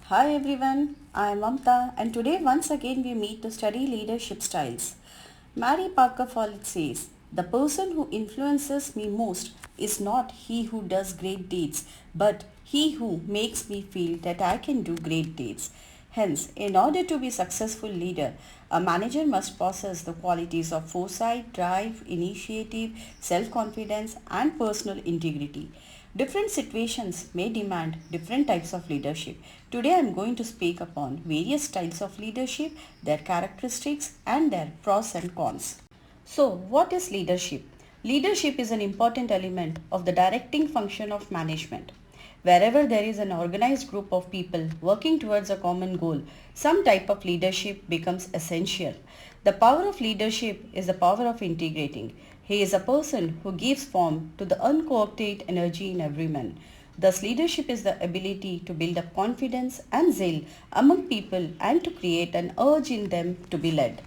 Hi everyone, I am Mamta and today once again we meet to study leadership styles. Mary Parker Follett says, "The person who influences me most is not he who does great deeds, but he who makes me feel that I can do great deeds." Hence, in order to be a successful leader, a manager must possess the qualities of foresight, drive, initiative, self-confidence and personal integrity. Different situations may demand different types of leadership. Today I am going to speak upon various styles of leadership, their characteristics and their pros and cons. So, what is leadership? Leadership is an important element of the directing function of management. Wherever there is an organized group of people working towards a common goal, some type of leadership becomes essential. The power of leadership is the power of integrating. He is a person who gives form to the uncoopted energy in every man. Thus, leadership is the ability to build up confidence and zeal among people and to create an urge in them to be led.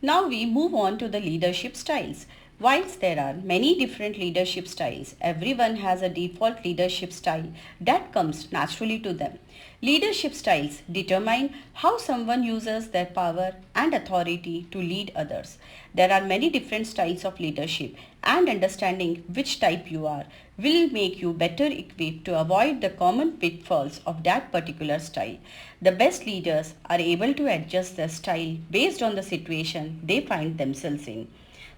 Now we move on to the leadership styles. Whilst there are many different leadership styles, everyone has a default leadership style that comes naturally to them. Leadership styles determine how someone uses their power and authority to lead others. There are many different styles of leadership and understanding which type you are will make you better equipped to avoid the common pitfalls of that particular style. The best leaders are able to adjust their style based on the situation they find themselves in.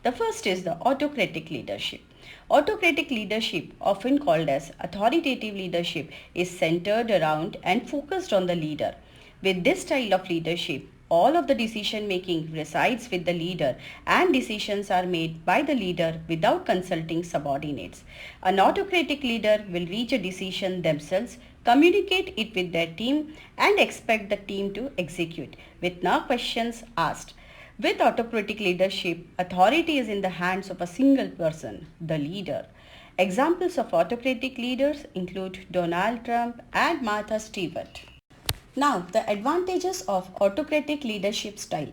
The first is the autocratic leadership. Autocratic leadership, often called as authoritative leadership, is centered around and focused on the leader. With this style of leadership, all of the decision making resides with the leader and decisions are made by the leader without consulting subordinates. An autocratic leader will reach a decision themselves, communicate it with their team and expect the team to execute with no questions asked. With autocratic leadership, authority is in the hands of a single person, the leader. Examples of autocratic leaders include Donald Trump and Martha Stewart. Now, the advantages of autocratic leadership style.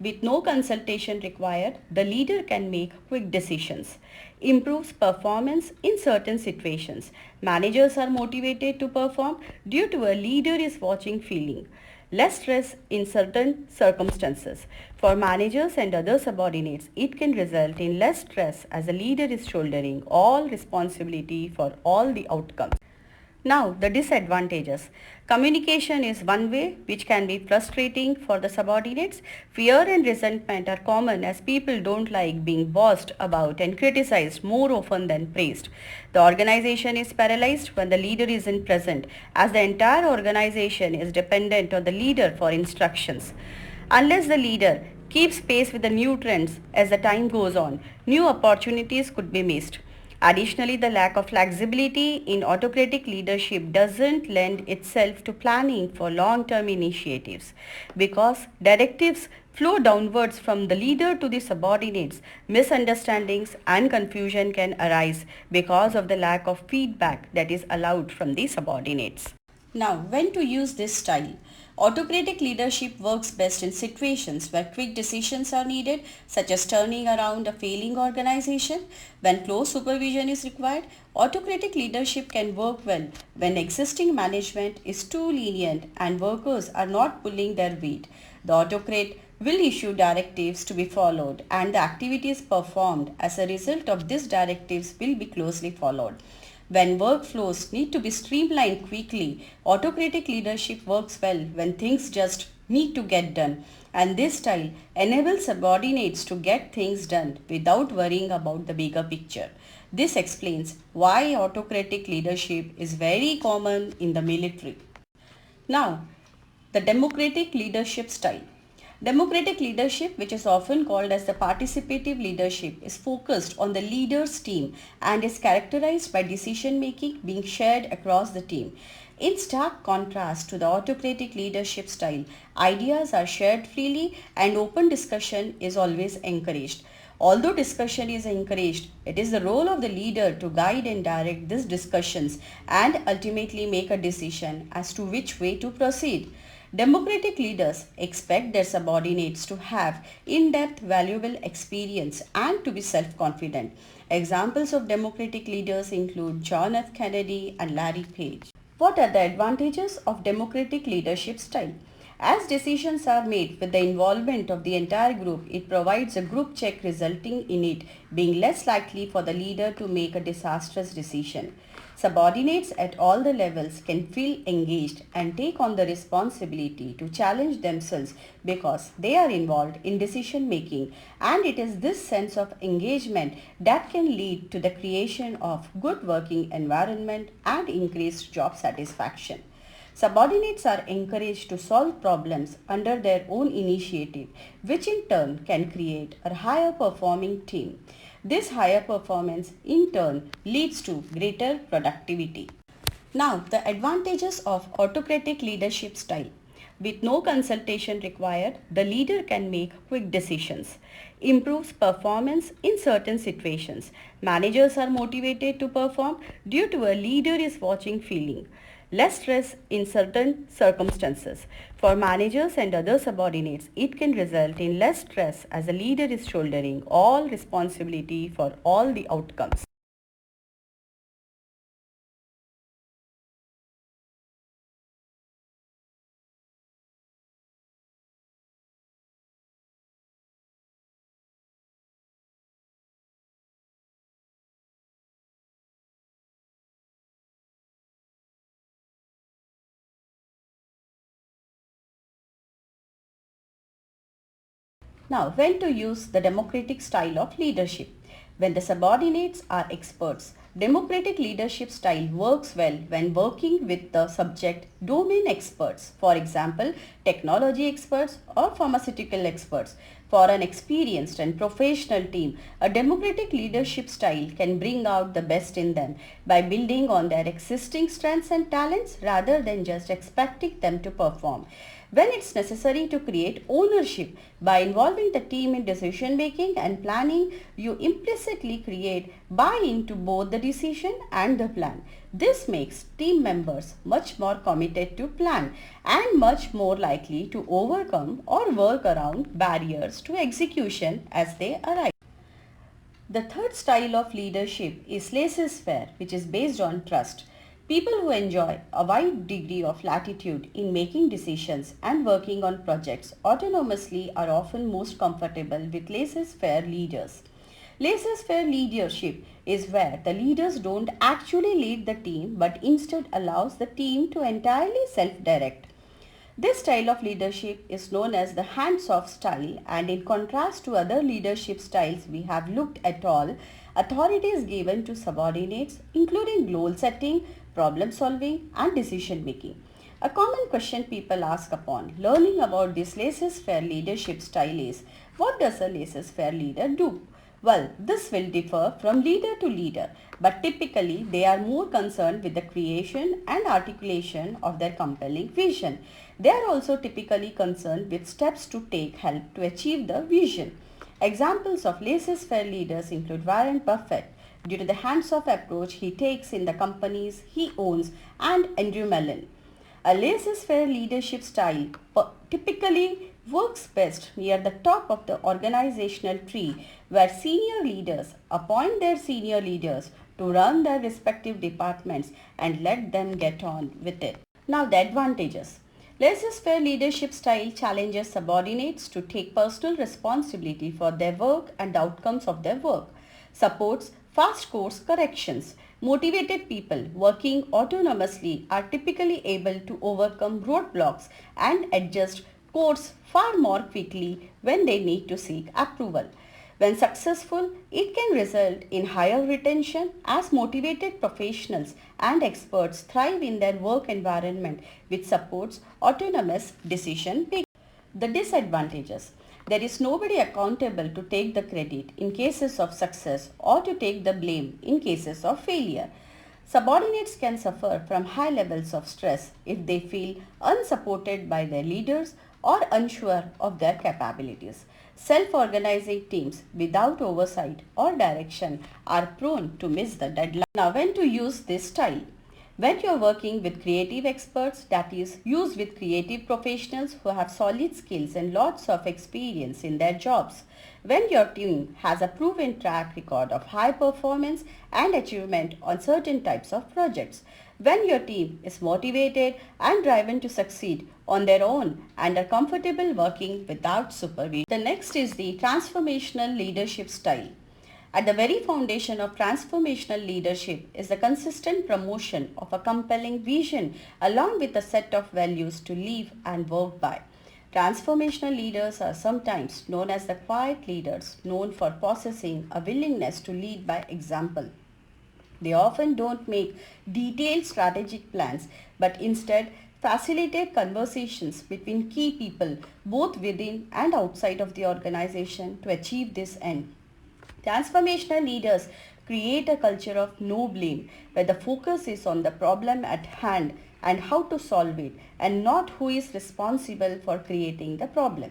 With no consultation required, the leader can make quick decisions, improves performance in certain situations. Managers are motivated to perform due to a leader is watching feeling. Less stress in certain circumstances. For managers and other subordinates, it can result in less stress as a leader is shouldering all responsibility for all the outcomes. Now, the disadvantages. Communication is one way which can be frustrating for the subordinates. Fear and resentment are common as people don't like being bossed about and criticized more often than praised. The organization is paralyzed when the leader isn't present as the entire organization is dependent on the leader for instructions. Unless the leader keeps pace with the new trends as the time goes on, new opportunities could be missed. Additionally, the lack of flexibility in autocratic leadership doesn't lend itself to planning for long-term initiatives because directives flow downwards from the leader to the subordinates. Misunderstandings and confusion can arise because of the lack of feedback that is allowed from the subordinates. Now, when to use this style? Autocratic leadership works best in situations where quick decisions are needed, such as turning around a failing organization. When close supervision is required, autocratic leadership can work well when existing management is too lenient and workers are not pulling their weight. The autocrat will issue directives to be followed and the activities performed as a result of these directives will be closely followed. When workflows need to be streamlined quickly, autocratic leadership works well when things just need to get done. And this style enables subordinates to get things done without worrying about the bigger picture. This explains why autocratic leadership is very common in the military. Now, the democratic leadership style. Democratic leadership, which is often called as the participative leadership, is focused on the leader's team and is characterized by decision making being shared across the team. In stark contrast to the autocratic leadership style, ideas are shared freely and open discussion is always encouraged. Although discussion is encouraged, it is the role of the leader to guide and direct these discussions and ultimately make a decision as to which way to proceed. Democratic leaders expect their subordinates to have in-depth valuable experience and to be self-confident. Examples of democratic leaders include John F. Kennedy and Larry Page. What are the advantages of democratic leadership style? As decisions are made with the involvement of the entire group, it provides a group check resulting in it being less likely for the leader to make a disastrous decision. Subordinates at all the levels can feel engaged and take on the responsibility to challenge themselves because they are involved in decision making, and it is this sense of engagement that can lead to the creation of good working environment and increased job satisfaction. Subordinates are encouraged to solve problems under their own initiative, which in turn can create a higher performing team. This higher performance in turn leads to greater productivity. Now, the advantages of autocratic leadership style. With no consultation required, the leader can make quick decisions, improves performance in certain situations. Managers are motivated to perform due to a leader is watching feeling. Less stress in certain circumstances. For managers and other subordinates, it can result in less stress as a leader is shouldering all responsibility for all the outcomes. Now, when to use the democratic style of leadership? When the subordinates are experts, democratic leadership style works well when working with the subject domain experts, for example, technology experts or pharmaceutical experts. For an experienced and professional team, a democratic leadership style can bring out the best in them by building on their existing strengths and talents rather than just expecting them to perform. When it's necessary to create ownership by involving the team in decision making and planning, you implicitly create buy-in to both the decision and the plan. This makes team members much more committed to plan and much more likely to overcome or work around barriers to execution as they arise. The third style of leadership is laissez-faire, which is based on trust. People who enjoy a wide degree of latitude in making decisions and working on projects autonomously are often most comfortable with laissez-faire leaders. Laissez-faire leadership is where the leaders don't actually lead the team but instead allows the team to entirely self-direct. This style of leadership is known as the hands-off style, and in contrast to other leadership styles we have looked at all, authority is given to subordinates including goal setting, problem solving and decision making. A common question people ask upon learning about this laissez-faire leadership style is, what does a laissez-faire leader do? Well, this will differ from leader to leader, but typically they are more concerned with the creation and articulation of their compelling vision. They are also typically concerned with steps to take help to achieve the vision. Examples of laissez-faire leaders include Warren Buffett, due to the hands-off approach he takes in the companies he owns, and Andrew Mellon. A laissez-faire leadership style typically works best near the top of the organizational tree, where senior leaders appoint their senior leaders to run their respective departments and let them get on with it. Now, the advantages. Laissez-faire leadership style challenges subordinates to take personal responsibility for their work and the outcomes of their work. Supports fast course corrections. Motivated people working autonomously are typically able to overcome roadblocks and adjust course far more quickly when they need to seek approval. When successful, it can result in higher retention as motivated professionals and experts thrive in their work environment which supports autonomous decision making. The disadvantages. There is nobody accountable to take the credit in cases of success or to take the blame in cases of failure. Subordinates can suffer from high levels of stress if they feel unsupported by their leaders or unsure of their capabilities. Self-organizing teams without oversight or direction are prone to miss the deadline. Now, when to use this style? When you are working with creative experts, that is, use with creative professionals who have solid skills and lots of experience in their jobs. When your team has a proven track record of high performance and achievement on certain types of projects. When your team is motivated and driven to succeed on their own and are comfortable working without supervision. The next is the transformational leadership style. At the very foundation of transformational leadership is the consistent promotion of a compelling vision along with a set of values to live and work by. Transformational leaders are sometimes known as the quiet leaders, known for possessing a willingness to lead by example. They often don't make detailed strategic plans but instead facilitate conversations between key people both within and outside of the organization to achieve this end. Transformational leaders create a culture of no blame where the focus is on the problem at hand and how to solve it and not who is responsible for creating the problem.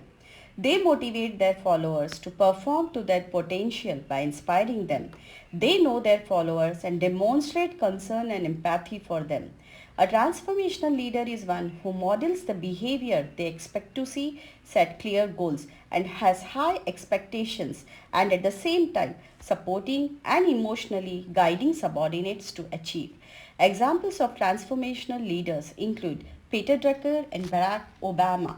They motivate their followers to perform to their potential by inspiring them. They know their followers and demonstrate concern and empathy for them. A transformational leader is one who models the behavior they expect to see, set clear goals, and has high expectations, and at the same time supporting and emotionally guiding subordinates to achieve. Examples of transformational leaders include Peter Drucker and Barack Obama.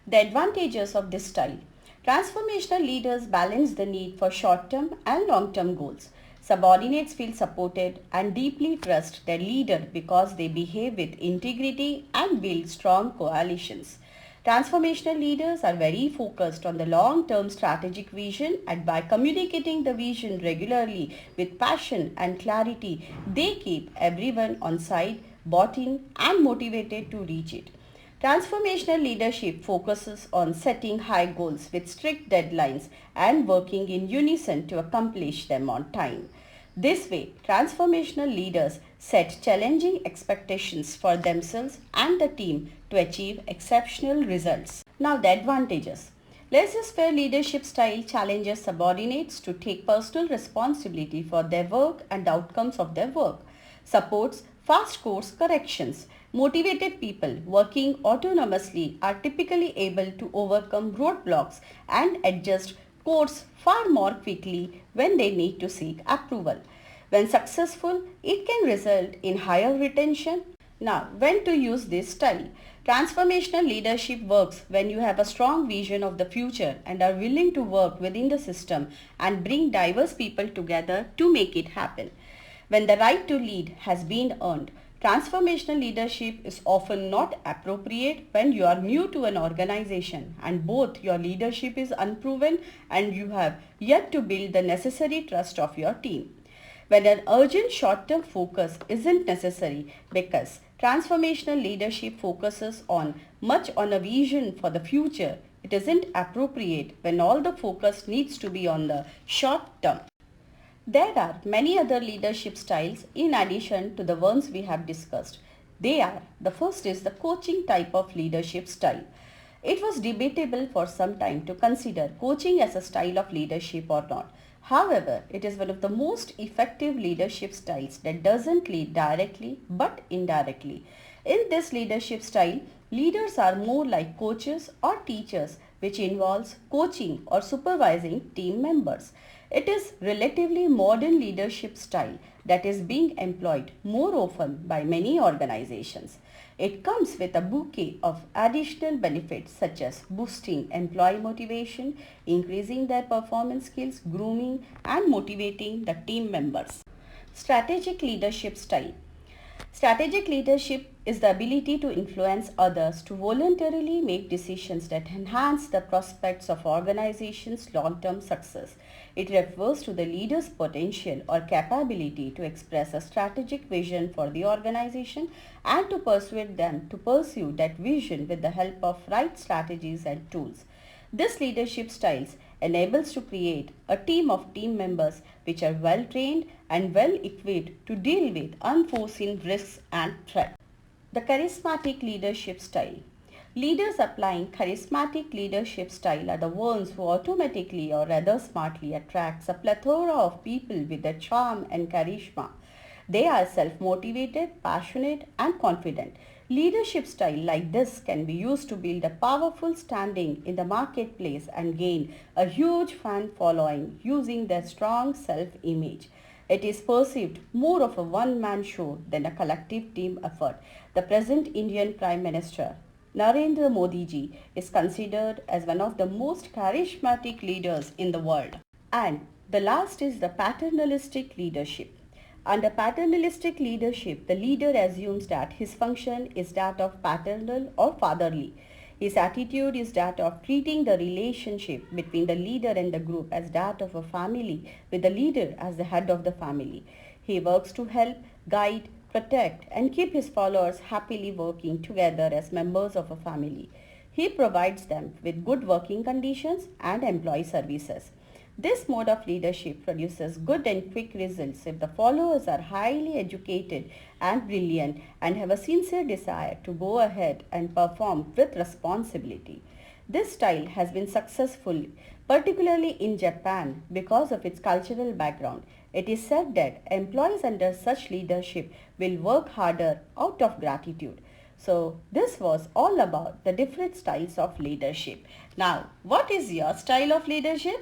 The advantages of this style. Transformational leaders balance the need for short-term and long-term goals. Subordinates feel supported and deeply trust their leader because they behave with integrity and build strong coalitions. Transformational leaders are very focused on the long-term strategic vision, and by communicating the vision regularly with passion and clarity, they keep everyone on side, bought in and motivated to reach it. Transformational leadership focuses on setting high goals with strict deadlines and working in unison to accomplish them on time. This way, transformational leaders set challenging expectations for themselves and the team to achieve exceptional results. Now, the advantages. Laissez-faire leadership style challenges subordinates to take personal responsibility for their work and the outcomes of their work. Supports fast course corrections. Motivated people working autonomously are typically able to overcome roadblocks and adjust course far more quickly when they need to seek approval. When successful, it can result in higher retention. Now, when to use this style? Transformational leadership works when you have a strong vision of the future and are willing to work within the system and bring diverse people together to make it happen. When the right to lead has been earned, transformational leadership is often not appropriate when you are new to an organization and both your leadership is unproven and you have yet to build the necessary trust of your team. When an urgent short-term focus isn't necessary because transformational leadership focuses much on a vision for the future, it isn't appropriate when all the focus needs to be on the short term. There are many other leadership styles in addition to the ones we have discussed. The first is the coaching type of leadership style. It was debatable for some time to consider coaching as a style of leadership or not. However, it is one of the most effective leadership styles that doesn't lead directly but indirectly. In this leadership style, leaders are more like coaches or teachers, which involves coaching or supervising team members. It is relatively modern leadership style that is being employed more often by many organizations. It comes with a bouquet of additional benefits such as boosting employee motivation, increasing their performance skills, grooming and motivating the team members. Strategic leadership style. Strategic leadership is the ability to influence others to voluntarily make decisions that enhance the prospects of organization's long-term success. It refers to the leader's potential or capability to express a strategic vision for the organization and to persuade them to pursue that vision with the help of right strategies and tools. This leadership styles enables to create a team of team members which are well trained and well equipped to deal with unforeseen risks and threats. The charismatic leadership style. Leaders applying charismatic leadership style are the ones who automatically or rather smartly attracts a plethora of people with their charm and charisma. They are self-motivated, passionate and confident. Leadership style like this can be used to build a powerful standing in the marketplace and gain a huge fan following using their strong self-image. It is perceived more of a one-man show than a collective team effort. The present Indian Prime Minister, Narendra Modi ji, is considered as one of the most charismatic leaders in the world. And the last is the paternalistic leadership. Under paternalistic leadership, the leader assumes that his function is that of paternal or fatherly. His attitude is that of treating the relationship between the leader and the group as that of a family, with the leader as the head of the family. He works to help, guide, protect, and keep his followers happily working together as members of a family. He provides them with good working conditions and employee services. This mode of leadership produces good and quick results if the followers are highly educated and brilliant and have a sincere desire to go ahead and perform with responsibility. This style has been successful, particularly in Japan, because of its cultural background. It is said that employees under such leadership will work harder out of gratitude. So, this was all about the different styles of leadership. Now, what is your style of leadership?